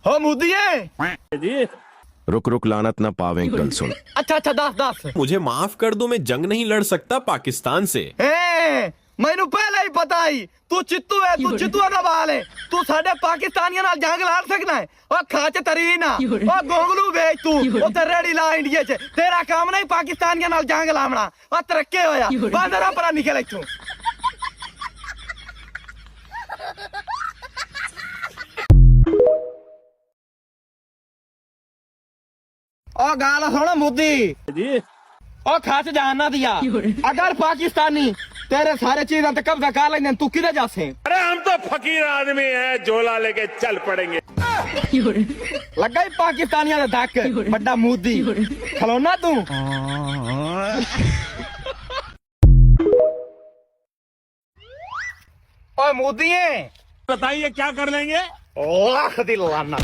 हो मुदिए। जी रुक रुक लानत ना पावे कल सुन। अच्छा अच्छा दस दस। मुझे माफ कर दो, मैं जंग नहीं लड़ सकता पाकिस्तान से। ए मैनू पहले ही पता ही तू चित्तू है, तू चित्तू का बाल है। तू साडे पाकिस्तानियों नाल जंग लड़ सकना है? ओ खाच तरी ना ओ गोगलू बेच तू ओ ते रेड़ी ला इंडिया च। तेरा काम नहीं पाकिस्तानियों नाल जंग लावना। ओ तरक्के होया बांदरा परा निकल इथों। ओ गाल सुन मुद्दी, जी ओ खाच जानना दिया। अगर पाकिस्तानी तेरे सारे चीज़ों पे कब्जा कर लेंगे तू किधर जासे? अरे हम तो फकीर आदमी हैं, झोला लेके चल पड़ेंगे। लगा ही पाकिस्तानियों का धक बड़ा मोदी खलोना तू। ओए मोदी है बताइए क्या कर लेंगे? लाख दी लाना